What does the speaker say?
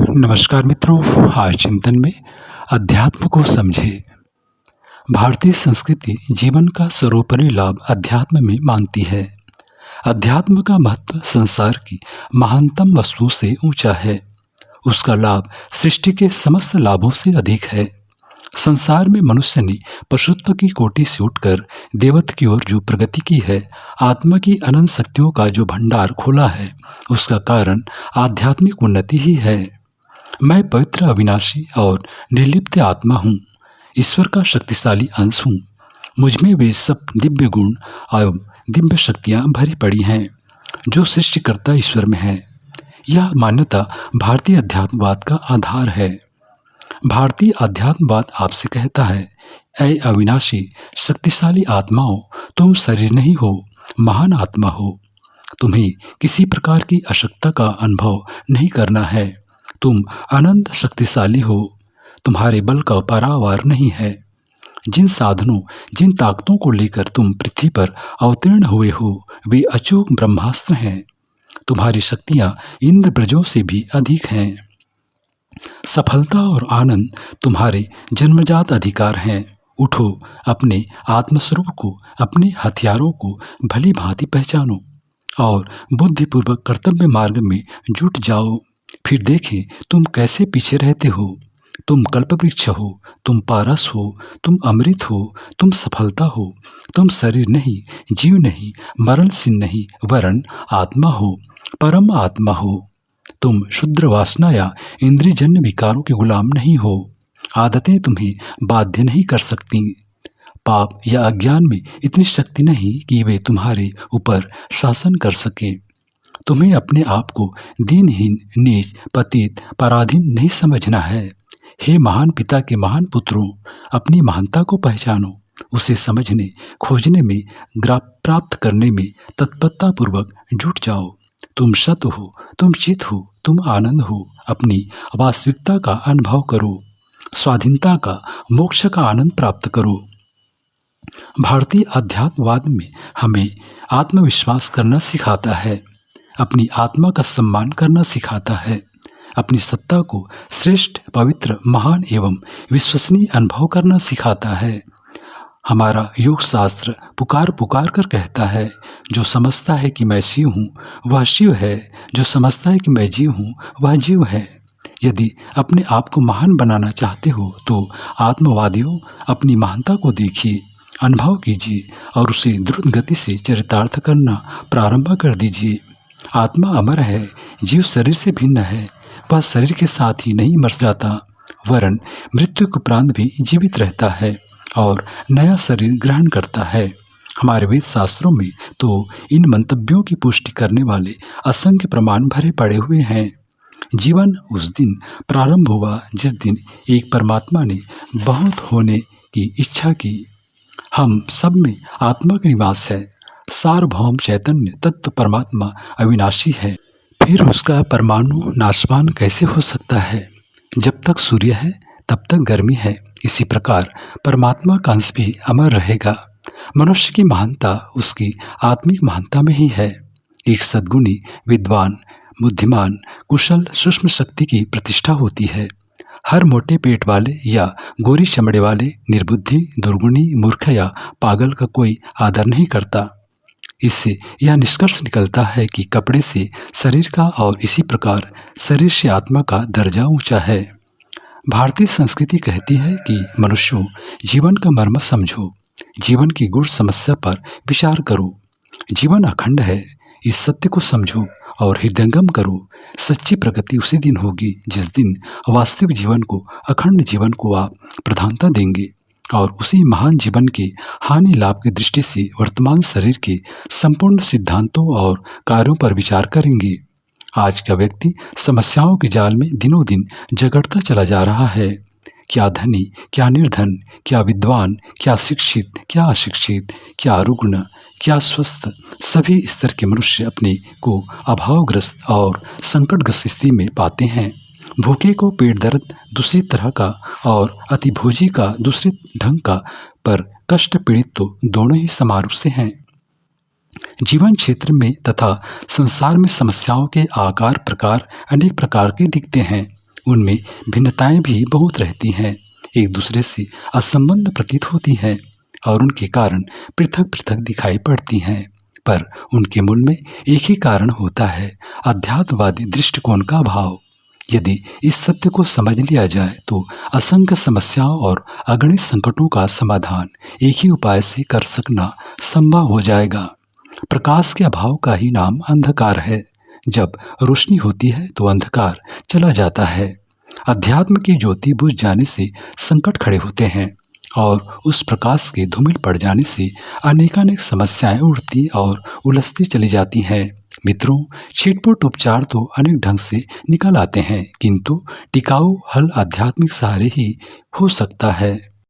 नमस्कार मित्रों, आज चिंतन में अध्यात्म को समझे। भारतीय संस्कृति जीवन का सर्वोपरि लाभ अध्यात्म में मानती है। अध्यात्म का महत्व संसार की महानतम वस्तुओं से ऊंचा है। उसका लाभ सृष्टि के समस्त लाभों से अधिक है। संसार में मनुष्य ने पशुत्व की कोटि से उठकर देवत्व की ओर जो प्रगति की है, आत्मा की अनंत शक्तियों का जो भंडार खोला है, उसका कारण आध्यात्मिक उन्नति ही है। मैं पवित्र, अविनाशी और निर्लिप्त आत्मा हूँ। ईश्वर का शक्तिशाली अंश हूँ। मुझ में वे सब दिव्य गुण एवं दिव्य शक्तियाँ भरी पड़ी हैं जो सृष्टिकर्ता ईश्वर में है। यह मान्यता भारतीय अध्यात्मवाद का आधार है। भारतीय अध्यात्मवाद आपसे कहता है, ऐ अविनाशी शक्तिशाली आत्माओं, तुम शरीर नहीं हो, महान आत्मा हो। तुम्हें किसी प्रकार की अशक्तता का अनुभव नहीं करना है। तुम अनंत शक्तिशाली हो। तुम्हारे बल का पारावार नहीं है। जिन साधनों, जिन ताकतों को लेकर तुम पृथ्वी पर अवतीर्ण हुए हो, वे अचूक ब्रह्मास्त्र हैं। तुम्हारी शक्तियां इंद्र ब्रजों से भी अधिक हैं। सफलता और आनंद तुम्हारे जन्मजात अधिकार हैं। उठो, अपने आत्मस्वरूप को, अपने हथियारों को भली भांति पहचानो और बुद्धिपूर्वक कर्तव्य मार्ग में जुट जाओ। फिर देखें तुम कैसे पीछे रहते हो। तुम कल्पवृक्ष हो, तुम पारस हो, तुम अमृत हो, तुम सफलता हो। तुम शरीर नहीं, जीव नहीं, मरणशील नहीं, वरन आत्मा हो, परम आत्मा हो। तुम शुद्र वासना या इंद्रियजन्य विकारों के गुलाम नहीं हो। आदतें तुम्हें बाध्य नहीं कर सकती। पाप या अज्ञान में इतनी शक्ति नहीं कि वे तुम्हारे ऊपर शासन कर सके। तुम्हें अपने आप को दीनहीन, नीच, पतित, पराधीन नहीं समझना है। हे महान पिता के महान पुत्रों, अपनी महानता को पहचानो। उसे समझने, खोजने में, प्राप्त करने में तत्परता पूर्वक जुट जाओ। तुम सत हो, तुम चित हो, तुम आनंद हो। अपनी वास्तविकता का अनुभव करो। स्वाधीनता का, मोक्ष का आनंद प्राप्त करो। भारतीय अध्यात्मवाद में हमें आत्मविश्वास करना सिखाता है, अपनी आत्मा का सम्मान करना सिखाता है, अपनी सत्ता को श्रेष्ठ, पवित्र, महान एवं विश्वसनीय अनुभव करना सिखाता है। हमारा योग शास्त्र पुकार पुकार कर कहता है, जो समझता है कि मैं शिव हूँ वह शिव है, जो समझता है कि मैं जीव हूँ वह जीव है। यदि अपने आप को महान बनाना चाहते हो तो आत्मवादियों, अपनी महानता को देखिए, अनुभव कीजिए और उसे द्रुत गति से चरितार्थ करना प्रारंभ कर दीजिए। आत्मा अमर है, जीव शरीर से भिन्न है। वह शरीर के साथ ही नहीं मर जाता, वरन मृत्यु के उपरांत भी जीवित रहता है और नया शरीर ग्रहण करता है। हमारे वेद शास्त्रों में तो इन मंतव्यों की पुष्टि करने वाले असंख्य प्रमाण भरे पड़े हुए हैं। जीवन उस दिन प्रारंभ हुआ जिस दिन एक परमात्मा ने बहुत होने की इच्छा की। हम सब में आत्मा का निवास है। सार्वभौम चैतन्य तत्व परमात्मा अविनाशी है। फिर उसका परमाणु नाशवान कैसे हो सकता है? जब तक सूर्य है तब तक गर्मी है। इसी प्रकार परमात्मा का अंश भी अमर रहेगा। मनुष्य की महानता उसकी आत्मिक महानता में ही है। एक सद्गुणी, विद्वान, बुद्धिमान, कुशल, सूक्ष्म शक्ति की प्रतिष्ठा होती है। हर मोटे पेट वाले या गोरी चमड़े वाले, निर्बुद्धि, दुर्गुणी, मूर्ख या पागल का कोई आदर नहीं करता। इससे यह निष्कर्ष निकलता है कि कपड़े से शरीर का और इसी प्रकार शरीर से आत्मा का दर्जा ऊंचा है। भारतीय संस्कृति कहती है कि मनुष्यों, जीवन का मर्म समझो, जीवन की गुण समस्या पर विचार करो। जीवन अखंड है, इस सत्य को समझो और हृदयंगम करो। सच्ची प्रगति उसी दिन होगी जिस दिन वास्तविक जीवन को, अखंड जीवन को आप प्रधानता देंगे और उसी महान जीवन के हानि लाभ की दृष्टि से वर्तमान शरीर के संपूर्ण सिद्धांतों और कार्यों पर विचार करेंगे। आज का व्यक्ति समस्याओं के जाल में दिनों दिन जगड़ता चला जा रहा है। क्या धनी, क्या निर्धन, क्या विद्वान, क्या शिक्षित, क्या अशिक्षित, क्या रुग्ण, क्या स्वस्थ, सभी स्तर के मनुष्य अपने को अभावग्रस्त और संकटग्रस्त स्थिति में पाते हैं। भूखे को पेट दर्द दूसरी तरह का और अतिभोजी का दूसरे ढंग का, पर कष्ट पीड़ित तो दोनों ही समान रूप से हैं। जीवन क्षेत्र में तथा संसार में समस्याओं के आकार प्रकार अनेक प्रकार के दिखते हैं। उनमें भिन्नताएं भी बहुत रहती हैं, एक दूसरे से असंबद्ध प्रतीत होती हैं और उनके कारण पृथक पृथक दिखाई पड़ती हैं, पर उनके मूल में एक ही कारण होता है, अध्यात्मवादी दृष्टिकोण का अभाव। यदि इस सत्य को समझ लिया जाए तो असंख्य समस्याओं और अगणित संकटों का समाधान एक ही उपाय से कर सकना संभव हो जाएगा। प्रकाश के अभाव का ही नाम अंधकार है। जब रोशनी होती है तो अंधकार चला जाता है। अध्यात्म की ज्योति बुझ जाने से संकट खड़े होते हैं और उस प्रकाश के धूमिल पड़ जाने से अनेकानेक समस्याएं उठती और उलझती चली जाती हैं। मित्रों, छिटपुट उपचार तो अनेक ढंग से निकल आते हैं, किंतु टिकाऊ हल आध्यात्मिक सहारे ही हो सकता है।